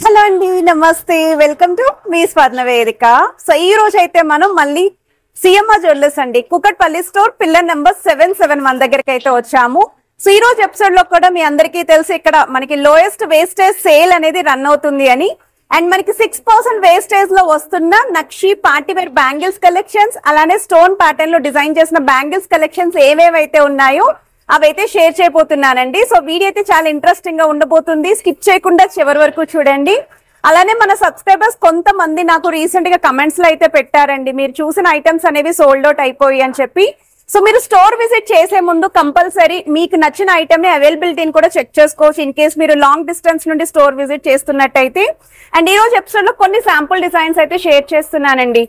Hello అండి, నమస్తే. Welcome to me స్వర్ణ వేదిక. సో ఈ రోజు అయితే మనం మళ్ళీ సిఎంఆర్ జ్యువెలర్స్ అండి, కుకట్పల్లి స్టోర్, పిల్లర్ నెంబర్ 771 దగ్గరికి అయితే వచ్చాము. సో ఈ రోజు ఎపిసోడ్ లో కూడా మీ అందరికీ తెలుసు, ఇక్కడ మనకి లోయెస్ట్ వేస్టేజ్ సేల్ అనేది రన్ అవుతుంది అని. అండ్ మనకి 6% వేస్టేజ్ లో వస్తున్న నక్షి పార్టీవేర్ బ్యాంగిల్స్ కలెక్షన్స్, అలానే స్టోన్ ప్యాటర్న్ లో డిజైన్ చేసిన బ్యాంగిల్స్ కలెక్షన్స్ ఏవేవైతే ఉన్నాయో అవైతే షేర్ చేయబోతున్నానండి. సో వీడియో అయితే చాలా ఇంట్రెస్టింగ్ గా ఉండబోతుంది, స్కిప్ చేయకుండా చివరి వరకు చూడండి. అలానే మన సబ్స్క్రైబర్స్ కొంతమంది నాకు రీసెంట్ గా కమెంట్స్ లో అయితే పెట్టారండి, మీరు చూసిన ఐటమ్స్ అనేవి సోల్డ్ అవుట్ అయిపోయి అని చెప్పి. సో మీరు స్టోర్ విజిట్ చేసే ముందు కంపల్సరీ మీకు నచ్చిన ఐటమ్ ని అవైలబిలిటీని కూడా చెక్ చేసుకోవచ్చు, ఇన్ కేస్ మీరు లాంగ్ డిస్టెన్స్ నుండి స్టోర్ విజిట్ చేస్తున్నట్టయితే. అండ్ ఈ రోజు ఎపిసోడ్ లో కొన్ని శాంపుల్ డిజైన్స్ అయితే షేర్ చేస్తున్నానండి.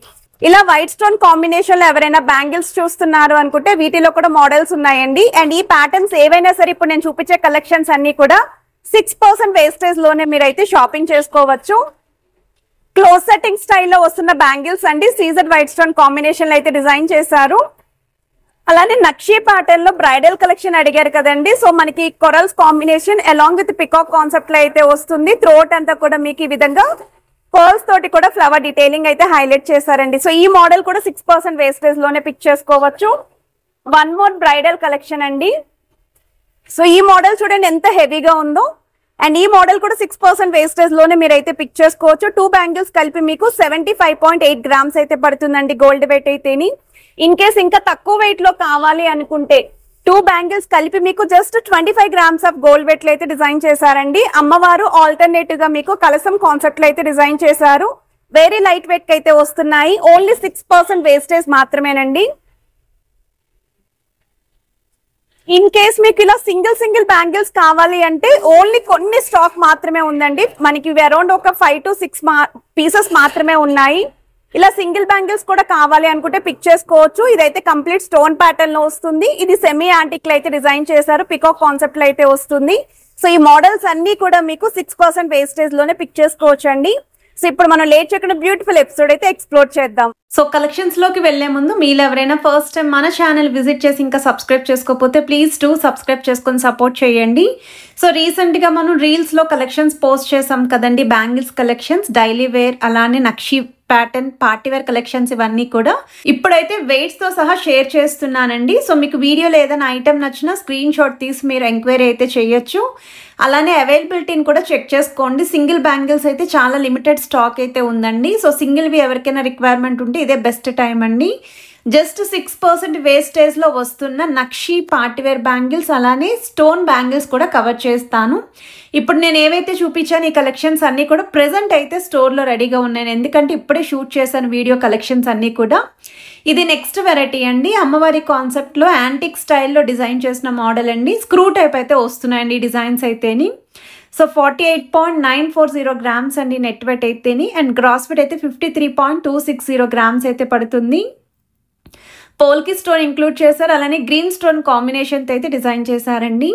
ఇలా వైట్ స్టోన్ కాంబినేషన్ లో ఎవరైనా బ్యాంగిల్స్ చూస్తున్నారు అనుకుంటే వీటిలో కూడా మోడల్స్ ఉన్నాయండి. అండ్ ఈ ప్యాటర్న్స్ ఏవైనా సరే ఇప్పుడు నేను చూపించే కలెక్షన్స్ అన్ని కూడా 6% వేస్టేజ్ లోనే మీరైతే షాపింగ్ చేసుకోవచ్చు. క్లోజ్ సెట్టింగ్ స్టైల్లో వస్తున్న బ్యాంగిల్స్ అండి, సీజర్ వైట్ స్టోన్ కాంబినేషన్ లో అయితే డిజైన్ చేశారు. అలానే నక్షి ప్యాటర్న్ లో బ్రైడల్ కలెక్షన్ అడిగారు కదండి. సో మనకి corals combination along with peacock concept లో అయితే వస్తుంది. థ్రోట్ అంతా కూడా మీకు ఈ విధంగా పర్ల్స్ తోటి కూడా ఫ్లవర్ డీటెయిలింగ్ అయితే హైలైట్ చేశారండి. సో ఈ మోడల్ కూడా 6% వేస్టేజ్ లోనే పిక్ చేసుకోవచ్చు. వన్ మోర్ బ్రైడల్ కలెక్షన్ అండి. సో ఈ మోడల్ చూడండి ఎంత హెవీగా ఉందో. అండ్ ఈ మోడల్ కూడా 6% వేస్టేజ్ లోనే మీరైతే పిక్ చేసుకోవచ్చు. 2 బ్యాంగిల్స్ కలిపి మీకు 75.8 గ్రామ్స్ అయితే పడుతుందండి గోల్డ్ వెయిట్ అయితేని. ఇన్ కేస్ ఇంకా తక్కువ వెయిట్ లో కావాలి అనుకుంటే 2 బ్యాంగిల్స్ కలిపి మీకు just 25 grams of gold weight లో అయితే డిజైన్ చేశారండి. అమ్మవారు ఆల్టర్నేటివ్ గా మీకు కలసం కాన్సెప్ట్ లో అయితే డిజైన్ చేశారు. వెరీ లైట్ వెయిట్ అయితే వస్తున్నాయి. ఓన్లీ 6% వేస్టేజ్ మాత్రమేనండి. ఇన్ కేస్ మీకు ఇలా సింగిల్ బ్యాంగిల్స్ కావాలి అంటే ఓన్లీ కొన్ని స్టాక్ మాత్రమే ఉందండి. మనకి అరౌండ్ ఒక 5 to 6 పీసెస్ మాత్రమే ఉన్నాయి. ఇలా సింగిల్ బ్యాంగిల్స్ కూడా కావాలి అనుకుంటే పిక్ చేసుకోవచ్చు. ఇదైతే కంప్లీట్ స్టోన్ ప్యాటర్న్ లో వస్తుంది. ఇది సెమీ యాంటిక్ లో అయితే డిజైన్ చేశారు, పికాక్ కాన్సెప్ట్ లో అయితే వస్తుంది. సో ఈ మోడల్స్ అన్ని కూడా మీకు 6% వేస్టేజ్ లోనే పిక్ చేసుకోవచ్చు అండి. సో ఇప్పుడు మనం లేట్ చేయకుండా బ్యూటిఫుల్ ఎపిసోడ్ అయితే ఎక్స్ప్లోర్ చేద్దాం. సో కలెక్షన్స్ లోకి వెళ్లే ముందు మీరు ఎవరైనా ఫస్ట్ టైం మన ఛానల్ విజిట్ చేసి ఇంకా సబ్స్క్రైబ్ చేసుకోకపోతే ప్లీజ్ టు సబ్స్క్రైబ్ చేసుకొని సపోర్ట్ చేయండి. సో రీసెంట్ గా మనం రీల్స్ లో కలెక్షన్స్ పోస్ట్ చేసాం కదండి, బ్యాంగిల్స్ కలెక్షన్స్, డైలీ వేర్, అలానే నక్షి ప్యాటర్న్, పార్టీవేర్ కలెక్షన్స్, ఇవన్నీ కూడా ఇప్పుడైతే వెయిట్స్ తో సహా షేర్ చేస్తున్నానండి. సో మీకు వీడియోలో ఏదైనా ఐటమ్ నచ్చినా స్క్రీన్ షాట్ తీసి మీరు ఎంక్వైరీ అయితే చేయొచ్చు. అలానే అవైలబిలిటీని కూడా చెక్ చేసుకోండి. సింగిల్ బ్యాంగిల్స్ అయితే చాలా లిమిటెడ్ స్టాక్ అయితే ఉందండి. సో సింగిల్వి ఎవరికైనా రిక్వైర్మెంట్ ఉంటే ఇదే బెస్ట్ టైం అండి. జస్ట్ 6% వేస్టేజ్ లో వస్తున్న నక్షి పార్టీవేర్ బ్యాంగిల్స్, అలానే స్టోన్ బ్యాంగిల్స్ కూడా కవర్ చేస్తాను. ఇప్పుడు నేను ఏవైతే చూపించాను ఈ కలెక్షన్స్ అన్నీ కూడా ప్రెజెంట్ అయితే స్టోర్లో రెడీగా ఉన్నాయి, ఎందుకంటే ఇప్పుడే షూట్ చేశాను వీడియో కలెక్షన్స్ అన్నీ కూడా. ఇది నెక్స్ట్ వెరైటీ అండి, అమ్మవారి కాన్సెప్ట్లో యాంటిక్ స్టైల్లో డిజైన్ చేసిన మోడల్ అండి. స్క్రూ టైప్ అయితే వస్తున్నాయండి డిజైన్స్ అయితేని. సో 48.940 గ్రామ్స్ అండి నెట్ వెయిట్ అయితేని. అండ్ గ్రాస్ వెయిట్ అయితే 53.260 గ్రామ్స్ అయితే పడుతుంది. పోల్కి స్టోన్ ఇంక్లూడ్ చేశారు, అలానే గ్రీన్ స్టోన్ కాంబినేషన్తో అయితే డిజైన్ చేశారండి.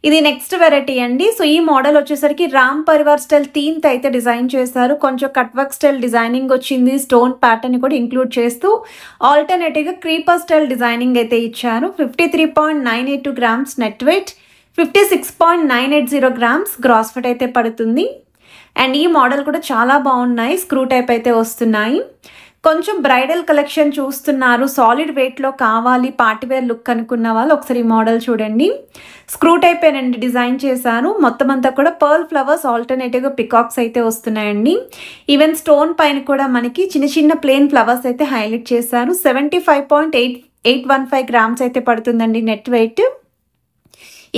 ఇది నెక్స్ట్ వెరైటీ అండి. సో ఈ మోడల్ వచ్చేసరికి రామ్ పరివార్ స్టైల్ థీమ్తో అయితే డిజైన్ చేశారు. కొంచెం కట్ వర్క్ స్టైల్ డిజైనింగ్ వచ్చింది, స్టోన్ ప్యాటర్న్ కూడా ఇంక్లూడ్ చేస్తూ ఆల్టర్నేటివ్గా క్రీపర్ స్టైల్ డిజైనింగ్ అయితే ఇచ్చారు. 53.982 grams net weight, 56.980 grams gross weight అయితే పడుతుంది. అండ్ ఈ మోడల్ కూడా చాలా బాగున్నాయి, స్క్రూ టైప్ అయితే వస్తున్నాయి. కొంచెం బ్రైడల్ కలెక్షన్ చూస్తున్నారు, సాలిడ్ వెయిట్లో కావాలి పార్టీవేర్ లుక్ అనుకున్న వాళ్ళు ఒకసారి ఈ మోడల్ చూడండి. స్క్రూ టైప్ ఏనండి డిజైన్ చేశారు. మొత్తం అంతా కూడా పర్ల్ ఫ్లవర్స్, ఆల్టర్నేటివ్గా పికాక్స్ అయితే వస్తున్నాయండి. ఈవెన్ స్టోన్ పైన కూడా మనకి చిన్న చిన్న ప్లెయిన్ ఫ్లవర్స్ అయితే హైలైట్ చేశారు. 75.815 గ్రామ్స్ అయితే పడుతుందండి నెట్ వెయిట్.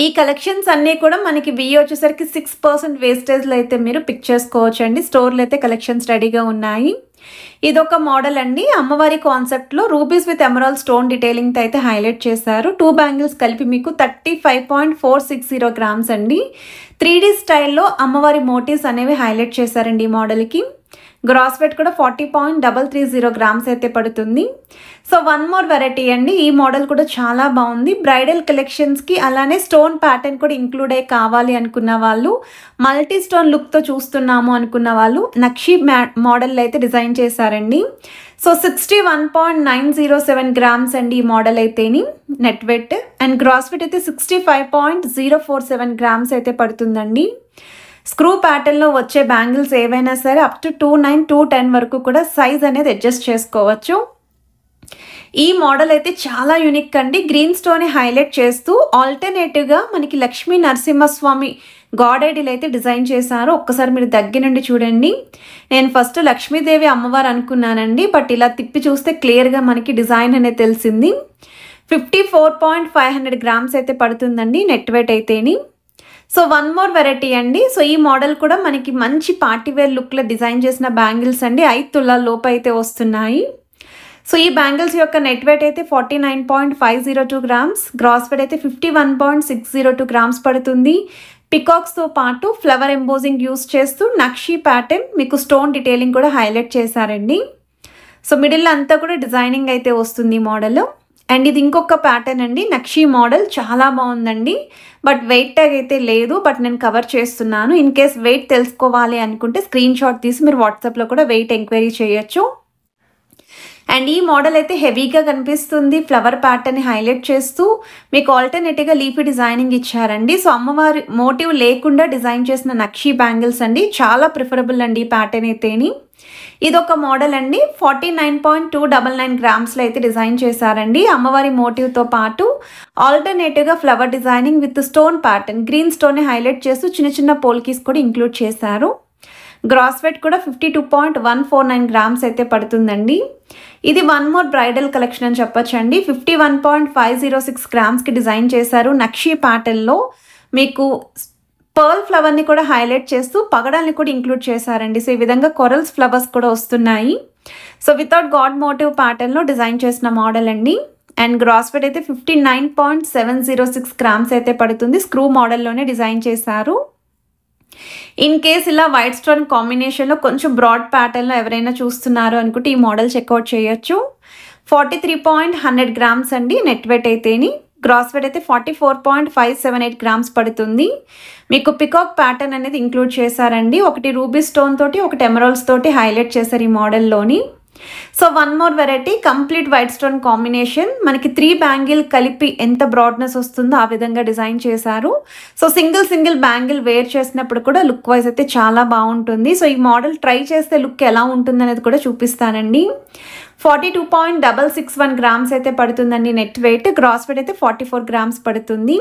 ఈ కలెక్షన్స్ అన్నీ కూడా మనకి బియ్య వచ్చేసరికి 6% వేస్టేజ్లో అయితే మీరు పిక్ చేసుకోవచ్చు అండి. స్టోర్లో అయితే కలెక్షన్స్ రెడీగా ఉన్నాయి. ఇదొక మోడల్ అండి, అమ్మవారి కాన్సెప్ట్లో రూబీస్ విత్ ఎమరాల్డ్ స్టోన్ డీటెయిలింగ్తో అయితే హైలైట్ చేశారు. 2 బ్యాంగిల్స్ కలిపి మీకు 35.460 గ్రామ్స్ అండి. 3D స్టైల్లో అమ్మవారి మోటివ్స్ అనేవి హైలైట్ చేశారండి ఈ మోడల్కి. గ్రాస్ వెయిట్ కూడా 40.330 గ్రామ్స్ అయితే పడుతుంది. సో వన్ మోర్ వెరైటీ అండి, ఈ మోడల్ కూడా చాలా బాగుంది. బ్రైడల్ కలెక్షన్స్కి అలానే స్టోన్ ప్యాటర్న్ కూడా ఇంక్లూడ్ అయ్యి కావాలి అనుకున్న వాళ్ళు, మల్టీ స్టోన్ లుక్తో చూస్తున్నాము అనుకున్న వాళ్ళు నక్షి మోడల్ అయితే డిజైన్ చేశారండి. సో 61.907 గ్రామ్స్ అండి ఈ మోడల్ అయితేని net weight. And gross weight అయితే 65.047 గ్రామ్స్ అయితే పడుతుందండి. స్క్రూ ప్యాటర్న్లో వచ్చే బ్యాంగిల్స్ ఏవైనా సరే అప్ టు 2.9 2.10 వరకు కూడా సైజ్ అనేది అడ్జస్ట్ చేసుకోవచ్చు. ఈ మోడల్ అయితే చాలా యూనిక్ అండి. గ్రీన్ స్టోన్ హైలైట్ చేస్తూ ఆల్టర్నేటివ్గా మనకి లక్ష్మీ నరసింహస్వామి గాడ్ ఐడీలు అయితే డిజైన్ చేశారు. ఒక్కసారి మీరు దగ్గర నుండి చూడండి. నేను ఫస్ట్ లక్ష్మీదేవి అమ్మవారు అనుకున్నానండి, బట్ ఇలా తిప్పి చూస్తే క్లియర్గా మనకి డిజైన్ అనేది తెలిసింది. 54.500 గ్రామ్స్ అయితే పడుతుందండి నెట్ వెయిట్ అయితేని. సో వన్ మోర్ వెరైటీ అండి. సో ఈ మోడల్ కూడా మనకి మంచి పార్టీవేర్ లుక్లో డిజైన్ చేసిన బ్యాంగిల్స్ అండి. 5 తులాల లోపు అయితే వస్తున్నాయి. సో ఈ బ్యాంగిల్స్ యొక్క నెట్ వెయిట్ అయితే 49.502 గ్రామ్స్, గ్రాస్ వెయిట్ అయితే 51.602 గ్రామ్స్ పడుతుంది. పికాక్స్తో పాటు ఫ్లవర్ ఎంబోజింగ్ యూస్ చేస్తూ నక్షీ ప్యాటర్న్ మీకు స్టోన్ డీటెయిలింగ్ కూడా హైలైట్ చేశారండి. సో మిడిల్ అంతా కూడా డిజైనింగ్ అయితే వస్తుంది ఈ మోడల్. అండ్ ఇది ఇంకొక ప్యాటర్న్ అండి, నక్షీ మోడల్ చాలా బాగుందండి. బట్ వెయిట్ ట్యాగ్ అయితే లేదు, బట్ నేను కవర్ చేస్తున్నాను. ఇన్ కేస్ వెయిట్ తెలుసుకోవాలి అనుకుంటే స్క్రీన్ షాట్ తీసి మీరు వాట్సాప్లో కూడా వెయిట్ ఎంక్వైరీ చేయొచ్చు. అండ్ ఈ మోడల్ అయితే హెవీగా కనిపిస్తుంది, ఫ్లవర్ ప్యాటర్న్ హైలైట్ చేస్తూ మీకు ఆల్టర్నేటివ్గా లీఫీ డిజైనింగ్ ఇచ్చారండి. సో అమ్మవారి మోటివ్ లేకుండా డిజైన్ చేసిన నక్షీ బ్యాంగిల్స్ అండి, చాలా ప్రిఫరబుల్ అండి ఈ ప్యాటర్న్ అయితేని. ఇదొక మోడల్ అండి, 49.299 గ్రామ్స్లో అయితే డిజైన్ చేశారండి. అమ్మవారి మోటివ్తో పాటు ఆల్టర్నేటివ్గా flower designing with stone pattern, green స్టోన్ని హైలైట్ చేస్తూ చిన్న చిన్న పోల్కీస్ కూడా ఇంక్లూడ్ చేశారు. గ్రాస్ వెయిట్ కూడా 52.149 గ్రామ్స్ అయితే పడుతుందండి. ఇది వన్ మోర్ బ్రైడల్ కలెక్షన్ అని చెప్పొచ్చు అండి. 51.506 గ్రామ్స్కి డిజైన్ చేశారు. నక్షీ ప్యాటర్న్లో మీకు పర్ల్ ఫ్లవర్ని కూడా హైలైట్ చేస్తూ పగడాల్ని కూడా ఇంక్లూడ్ చేశారండి. సో ఈ విధంగా కొరల్స్ ఫ్లవర్స్ కూడా వస్తున్నాయి. సో వితౌట్ గాడ్ మోటివ్ ప్యాటర్న్లో డిజైన్ చేసిన మోడల్ అండి. అండ్ గ్రాస్ వెయిట్ అయితే 59.706 గ్రామ్స్ అయితే పడుతుంది. స్క్రూ మోడల్లోనే డిజైన్ చేశారు. ఇన్ కేస్ ఇలా వైట్ స్టోన్ కాంబినేషన్లో కొంచెం బ్రాడ్ ప్యాటర్న్లో ఎవరైనా చూస్తున్నారు అనుకుంటే ఈ మోడల్ చెక్అవుట్ చేయొచ్చు. 43.100 గ్రామ్స్ అండి నెట్ వెయిట్ అయితేని. గ్రాస్ వెయిట్ అయితే 44.578 గ్రామ్స్ పడుతుంది. మీకు పికాక్ ప్యాటర్న్ అనేది ఇంక్లూడ్ చేశారండి. ఒకటి రూబీ స్టోన్ తోటి, ఒకటి ఎమరాల్డ్స్ తోటి హైలైట్ చేశారు ఈ మోడల్లోని. So one more variety, complete white stone combination. మనకి 3 బ్యాంగిల్ కలిపి ఎంత బ్రాడ్నెస్ వస్తుందో ఆ విధంగా డిజైన్ చేశారు. సో సింగిల్ బ్యాంగిల్ వేర్ చేసినప్పుడు కూడా లుక్ వైజ్ అయితే చాలా బాగుంటుంది. సో ఈ మోడల్ ట్రై చేస్తే లుక్ ఎలా ఉంటుంది అనేది కూడా చూపిస్తానండి. 42.661 గ్రామ్స్ అయితే పడుతుందండి నెట్ వెయిట్. గ్రాస్ వెయిట్ అయితే 44 గ్రామ్స్ పడుతుంది.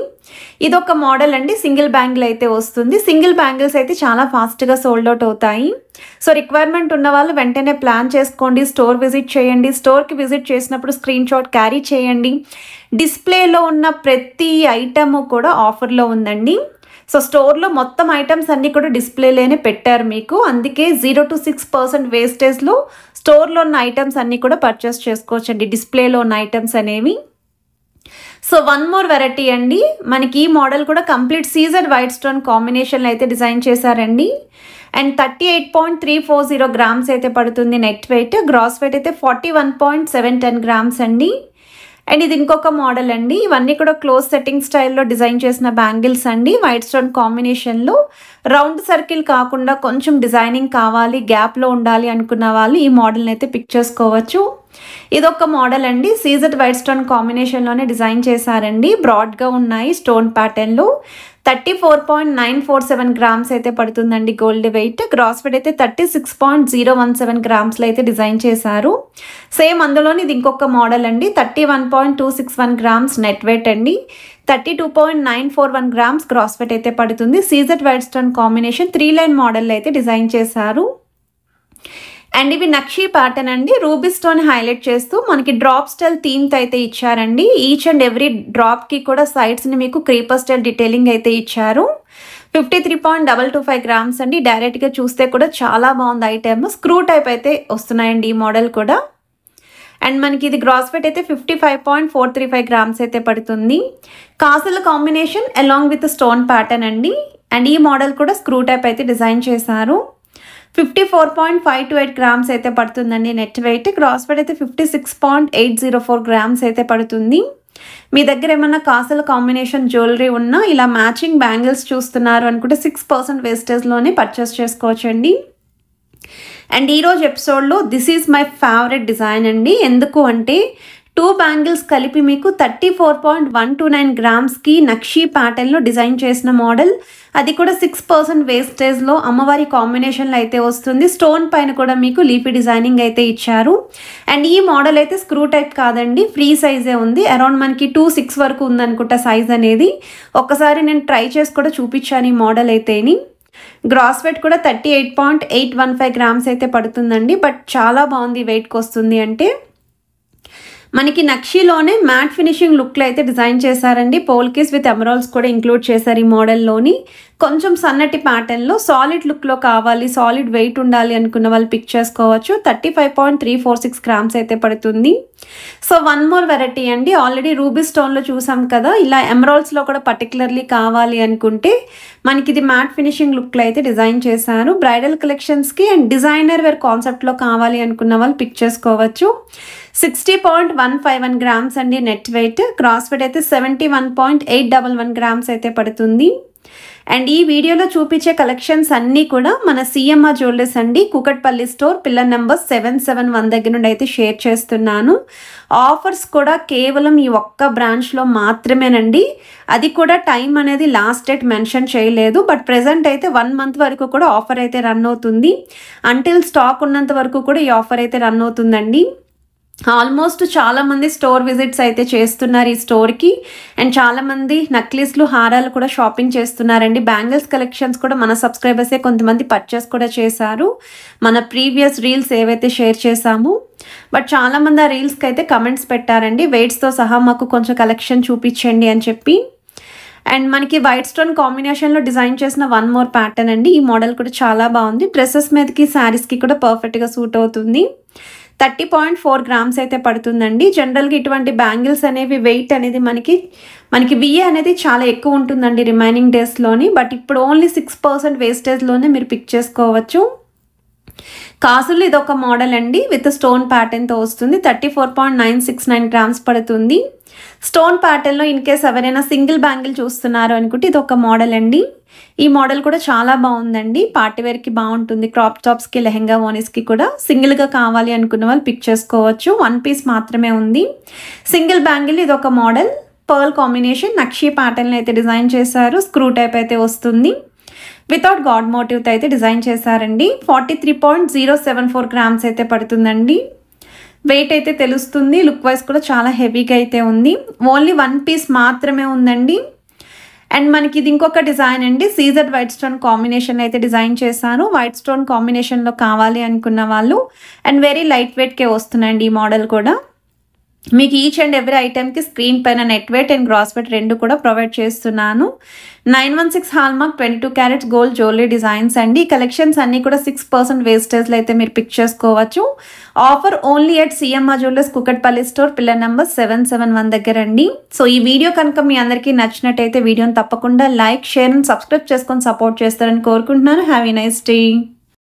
ఇదొక మోడల్ అండి, సింగిల్ బ్యాంగిల్ అయితే వస్తుంది. సింగిల్ బ్యాంగిల్స్ అయితే చాలా ఫాస్ట్గా సోల్డ్ అవుట్ అవుతాయి. సో రిక్వైర్మెంట్ ఉన్న వాళ్ళు వెంటనే ప్లాన్ చేసుకోండి, స్టోర్ విజిట్ చేయండి. స్టోర్కి విజిట్ చేసినప్పుడు స్క్రీన్ షాట్ క్యారీ చేయండి. డిస్ప్లేలో ఉన్న ప్రతి ఐటమ్ కూడా ఆఫర్లో ఉందండి. సో స్టోర్లో మొత్తం ఐటమ్స్ అన్నీ కూడా డిస్ప్లేలోనే పెట్టారు మీకు. అందుకే 0 to 6% వేస్టేజ్లో స్టోర్లో ఉన్న ఐటమ్స్ అన్నీ కూడా పర్చేస్ చేసుకోవచ్చండి, డిస్ప్లేలో ఉన్న ఐటమ్స్ అనేవి. సో వన్ మోర్ వెరైటీ అండి, మనకి ఈ మోడల్ కూడా కంప్లీట్ సీజర్ వైట్ స్టోన్ కాంబినేషన్లో అయితే డిజైన్ చేశారండి. అండ్ 38.340 గ్రామ్స్ అయితే పడుతుంది నెట్ వెయిట్. గ్రాస్ వెయిట్ అయితే 41.710 గ్రామ్స్ అండి. అండ్ ఇది ఇంకొక మోడల్ అండి. ఇవన్నీ కూడా క్లోజ్ సెట్టింగ్ స్టైల్లో డిజైన్ చేసిన బ్యాంగిల్స్ అండి. వైట్ స్టోన్ కాంబినేషన్లో రౌండ్ సర్కిల్ కాకుండా కొంచెం డిజైనింగ్ కావాలి, గ్యాప్లో ఉండాలి అనుకున్న వాళ్ళు ఈ మోడల్ని అయితే పిక్ చేసుకోవచ్చు. ఇదొక మోడల్ అండి, సీజర్ వైట్ స్టోన్ కాంబినేషన్లోనే డిజైన్ చేశారండి. బ్రాడ్గా ఉన్నాయి స్టోన్ ప్యాటర్న్లో. 34.947 గ్రామ్స్ అయితే పడుతుందండి గోల్డ్ వెయిట్. గ్రాస్ వెయిట్ అయితే 36.017 గ్రామ్స్లో అయితే డిజైన్ చేశారు. సేమ్ అందులోని ఇది ఇంకొక మోడల్ అండి, 31.261 గ్రామ్స్ నెట్ వెయిట్ అండి. 32.941 గ్రామ్స్ గ్రాస్ వెయిట్ అయితే పడుతుంది. సీజర్ white stone combination 3 line model అయితే డిజైన్ చేశారు. అండ్ ఇవి నక్షీ ప్యాటర్న్ అండి, రూబీ స్టోన్ హైలైట్ చేస్తూ మనకి డ్రాప్ స్టైల్ థీమ్తో అయితే ఇచ్చారండి. ఈచ్ అండ్ ఎవ్రీ డ్రాప్కి కూడా సైడ్స్ని మీకు క్రీపర్ స్టైల్ డీటెయిలింగ్ అయితే ఇచ్చారు. 53.225 గ్రామ్స్ అండి. డైరెక్ట్గా చూస్తే కూడా చాలా బాగుంది ఐటెమ్. స్క్రూ టైప్ అయితే వస్తున్నాయండి ఈ మోడల్ కూడా. అండ్ మనకి ఇది గ్రాస్ వెయిట్ అయితే 55.435 గ్రామ్స్ అయితే పడుతుంది. కాసుల combination along with stone pattern అండి. అండ్ ఈ మోడల్ కూడా స్క్రూ టైప్ అయితే డిజైన్ చేశారు. 54.528 గ్రామ్స్ అయితే పడుతుందండి నెట్ వెయిట్. గ్రాస్ వెయిట్ అయితే 56.804 గ్రామ్స్ అయితే పడుతుంది. మీ దగ్గర ఏమన్నా కాసుల కాంబినేషన్ జ్యువెలరీ ఉన్నా ఇలా మ్యాచింగ్ బ్యాంగిల్స్ చూస్తున్నారు అనుకుంటే 6% వేస్టేజ్లోనే పర్చేస్ చేసుకోవచ్చండి. అండ్ ఈరోజు ఎపిసోడ్లో this is my favourite design అండి. ఎందుకు అంటే 2 బ్యాంగిల్స్ కలిపి మీకు 34.129 గ్రామ్స్కి నక్షి ప్యాటర్న్లో డిజైన్ చేసిన మోడల్. అది కూడా 6% వేస్టేజ్లో అమ్మవారి కాంబినేషన్లో అయితే వస్తుంది. స్టోన్ పైన కూడా మీకు లీఫీ డిజైనింగ్ అయితే ఇచ్చారు. అండ్ ఈ మోడల్ అయితే స్క్రూ టైప్ కాదండి, ఫ్రీ సైజే ఉంది. అరౌండ్ మనకి 2.6 వరకు ఉందనుకుంటా సైజ్ అనేది. ఒక్కసారి నేను ట్రై చేసి కూడా చూపించాను ఈ మోడల్ అయితేని. గ్రాస్ వెయిట్ కూడా 38.815 గ్రామ్స్ అయితే పడుతుందండి. బట్ చాలా బాగుంది వెయిట్కి వస్తుంది అంటే. మనకి నక్షిలోనే మ్యాట్ ఫినిషింగ్ లుక్లో అయితే డిజైన్ చేశారండి. పోల్కేస్ విత్ ఎమరాల్డ్స్ కూడా ఇంక్లూడ్ చేశారు ఈ మోడల్లోని. కొంచెం సన్నటి ప్యాటర్న్లో సాలిడ్ లుక్లో కావాలి, సాలిడ్ వెయిట్ ఉండాలి అనుకున్న వాళ్ళు పిక్ చేసుకోవచ్చు. 35.346 గ్రామ్స్ అయితే పడుతుంది. సో వన్ మోర్ వెరైటీ అండి. ఆల్రెడీ రూబీ స్టోన్లో చూసాం కదా, ఇలా ఎమరాల్డ్స్లో కూడా పర్టికులర్లీ కావాలి అనుకుంటే మనకి ఇది మ్యాట్ ఫినిషింగ్ లుక్లో అయితే డిజైన్ చేశారు. బ్రైడల్ కలెక్షన్స్కి అండ్ డిజైనర్ వేర్ కాన్సెప్ట్లో కావాలి అనుకున్న వాళ్ళు పిక్ చేసుకోవచ్చు. 60.151 గ్రామ్స్ అండి నెట్ వెయిట్. క్రాస్ వెయిట్ అయితే 71.811 గ్రామ్స్ అయితే పడుతుంది. అండ్ ఈ వీడియోలో చూపించే కలెక్షన్స్ అన్నీ కూడా మన సిఎంఆర్ జ్యువెలర్స్ అండి, కూకట్పల్లి స్టోర్, పిల్లర్ నెంబర్ 771 దగ్గర నుండి అయితే షేర్ చేస్తున్నాను. ఆఫర్స్ కూడా కేవలం ఈ ఒక్క బ్రాంచ్లో మాత్రమేనండి. అది కూడా టైం అనేది లాస్ట్ డేట్ మెన్షన్ చేయలేదు. బట్ ప్రెజెంట్ అయితే 1 మంత్ వరకు కూడా ఆఫర్ అయితే రన్ అవుతుంది. అంటిల్ స్టాక్ ఉన్నంత వరకు కూడా ఈ ఆఫర్ అయితే రన్ అవుతుందండి. ఆల్మోస్ట్ చాలామంది స్టోర్ విజిట్స్ అయితే చేస్తున్నారు ఈ స్టోర్కి. అండ్ చాలామంది నక్లీస్లు, హారాలు కూడా షాపింగ్ చేస్తున్నారండి. బ్యాంగిల్స్ కలెక్షన్స్ కూడా మన సబ్స్క్రైబర్సే కొంతమంది పర్చేస్ కూడా చేశారు. మన ప్రీవియస్ రీల్స్ ఏవైతే షేర్ చేశాము. బట్ చాలామంది ఆ రీల్స్కి అయితే కమెంట్స్ పెట్టారండి, వెయిట్స్తో సహా మాకు కొంచెం కలెక్షన్ చూపించండి అని చెప్పి. అండ్ మనకి వైట్ స్టోన్ కాంబినేషన్లో డిజైన్ చేసిన వన్ మోర్ ప్యాటర్న్ అండి. ఈ మోడల్ కూడా చాలా బాగుంది. డ్రెస్సెస్ మీదకి, శారీస్కి కూడా పర్ఫెక్ట్గా సూట్ అవుతుంది. 30.4 గ్రామ్స్ అయితే పడుతుందండి. జనరల్గా ఇటువంటి బ్యాంగిల్స్ అనేవి వెయిట్ అనేది మనకి విఏ అనేది చాలా ఎక్కువ ఉంటుందండి రిమైనింగ్ డేస్లోని. బట్ ఇప్పుడు ఓన్లీ 6% వేస్టేజ్లోనే మీరు పిక్ చేసుకోవచ్చు. కాసులు ఇది ఒక మోడల్ అండి, విత్ స్టోన్ ప్యాటర్న్తో వస్తుంది. 34.969 గ్రామ్స్ పడుతుంది. స్టోన్ ప్యాటర్న్లో ఇన్ కేస్ ఎవరైనా సింగిల్ బ్యాంగిల్ చూస్తున్నారు అనుకుంటే ఇది ఒక మోడల్ అండి. ఈ మోడల్ కూడా చాలా బాగుందండి. పార్టీవేర్కి బాగుంటుంది. క్రాప్ టాప్స్కి, లెహెంగా ఓనీస్కి కూడా సింగిల్గా కావాలి అనుకున్న వాళ్ళు పిక్ చేసుకోవచ్చు. 1 పీస్ మాత్రమే ఉంది. సింగిల్ బ్యాంగిల్ ఇది ఒక మోడల్. పర్ల్ కాంబినేషన్ నక్షి ప్యాటర్న్ అయితే డిజైన్ చేశారు. స్క్రూ టైప్ అయితే వస్తుంది. వితౌట్ గాడ్ మోటివ్తో అయితే డిజైన్ చేశారండి. 43.074 గ్రామ్స్ అయితే పడుతుందండి. వెయిట్ అయితే తెలుస్తుంది. లుక్ వైజ్ కూడా చాలా హెవీగా అయితే ఉంది. ఓన్లీ 1 పీస్ మాత్రమే ఉందండి. అండ్ మనకి ఇది ఇంకొక డిజైన్ అండి. సీజర్ వైట్ స్టోన్ కాంబినేషన్ అయితే డిజైన్ చేశాను. వైట్ స్టోన్ కాంబినేషన్లో కావాలి అనుకున్న వాళ్ళు. అండ్ వెరీ లైట్ వెయిట్కే వస్తున్నాయండి ఈ మోడల్ కూడా. మీకు ఈచ్ అండ్ ఎవ్రీ ఐటెంకి స్క్రీన్ పైన net weight and gross weight రెండు కూడా ప్రొవైడ్ చేస్తున్నాను. 916 hallmark 22 carats gold jewellery designs అండి. కలెక్షన్స్ అన్నీ కూడా 6% వేస్టేజ్లో అయితే మీరు పిక్ చేసుకోవచ్చు. Offer only at CMR jewellers, Kukatpally store, pillar number 771 దగ్గర అండి. సో ఈ వీడియో కనుక మీ అందరికీ నచ్చినట్టయితే వీడియోని తప్పకుండా లైక్, షేర్ అండ్ సబ్స్క్రైబ్ చేసుకొని సపోర్ట్ చేస్తారని కోరుకుంటున్నాను. Have a nice day.